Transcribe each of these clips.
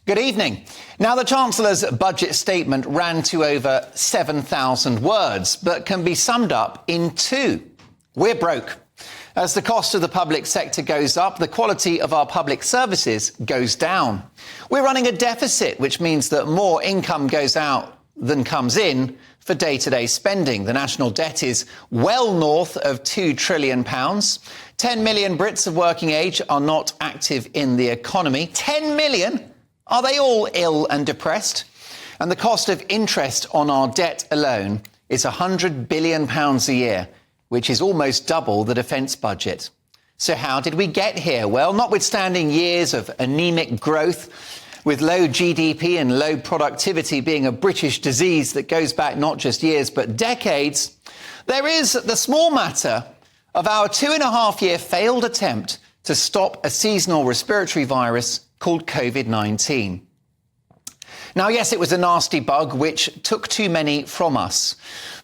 Good evening. Now, the Chancellor's budget statement ran to over 7,000 words, but can be summed up in two. We're broke. As the cost of the public sector goes up, the quality of our public services goes down. We're running a deficit, which means that more income goes out than comes in for day-to-day spending. The national debt is well north of £2 trillion. 10 million Brits of working age are not active in the economy. 10 million? Are they all ill and depressed? And the cost of interest on our debt alone is £100 billion a year, which is almost double the defence budget. So how did we get here? Well, notwithstanding years of anemic growth, with low GDP and low productivity being a British disease that goes back not just years but decades, there is the small matter of our 2.5-year failed attempt to stop a seasonal respiratory virus called COVID-19. Now, yes, it was a nasty bug which took too many from us,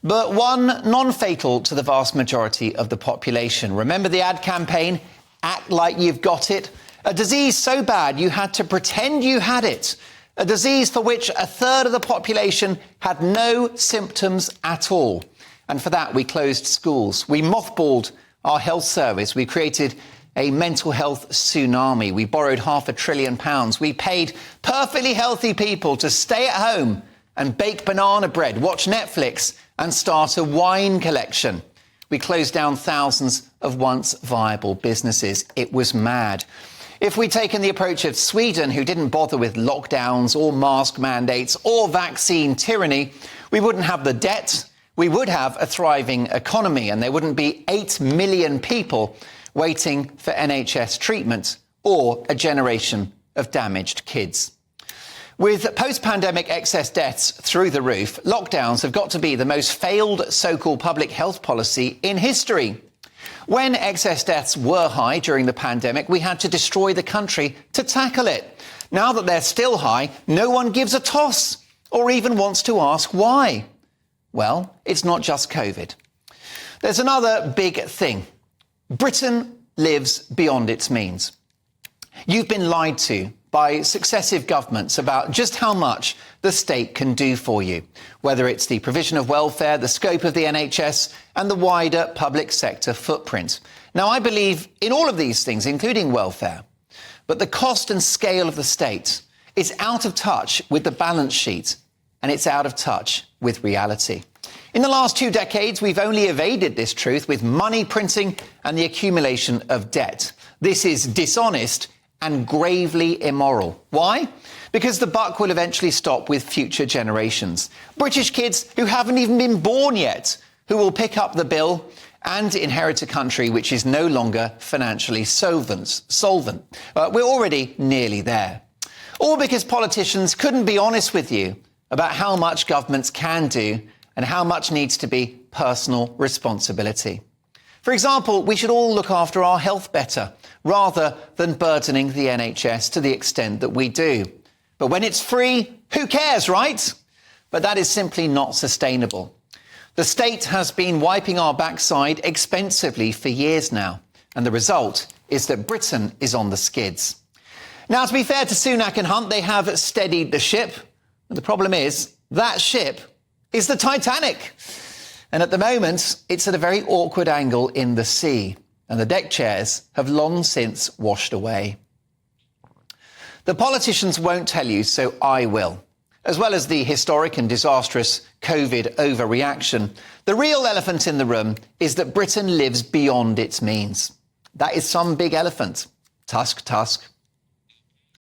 but one non-fatal to the vast majority of the population. Remember the ad campaign, "Act like you've got it"? A disease so bad you had to pretend you had it. A disease for which a third of the population had no symptoms at all. And for that, we closed schools. We mothballed our health service. We created a mental health tsunami. We borrowed £500 billion. We paid perfectly healthy people to stay at home and bake banana bread, watch Netflix and start a wine collection. We closed down thousands of once viable businesses. It was mad. If we'd taken the approach of Sweden, who didn't bother with lockdowns or mask mandates or vaccine tyranny, we wouldn't have the debt, we would have a thriving economy, and there wouldn't be 8 million people waiting for NHS treatment or a generation of damaged kids. With post-pandemic excess deaths through the roof, lockdowns have got to be the most failed so-called public health policy in history. When excess deaths were high during the pandemic, we had to destroy the country to tackle it. Now that they're still high, no one gives a toss or even wants to ask why. Well, it's not just COVID. There's another big thing. Britain lives beyond its means. You've been lied to by successive governments about just how much the state can do for you, whether it's the provision of welfare, the scope of the NHS, and the wider public sector footprint. Now, I believe in all of these things, including welfare, but the cost and scale of the state is out of touch with the balance sheet, and it's out of touch with reality. In the last 2 decades, we've only evaded this truth with money printing and the accumulation of debt. This is dishonest and gravely immoral. Why? Because the buck will eventually stop with future generations. British kids who haven't even been born yet, who will pick up the bill and inherit a country which is no longer financially solvent. We're already nearly there. All because politicians couldn't be honest with you about how much governments can do and how much needs to be personal responsibility. For example, we should all look after our health better, rather than burdening the NHS to the extent that we do. But when it's free, who cares, right? But that is simply not sustainable. The state has been wiping our backside expensively for years now, and the result is that Britain is on the skids. Now, to be fair to Sunak and Hunt, they have steadied the ship. But the problem is, that ship is the Titanic. And at the moment, it's at a very awkward angle in the sea, and the deck chairs have long since washed away. The politicians won't tell you, so I will. As well as the historic and disastrous COVID overreaction, the real elephant in the room is that Britain lives beyond its means. That is some big elephant. Tusk, tusk.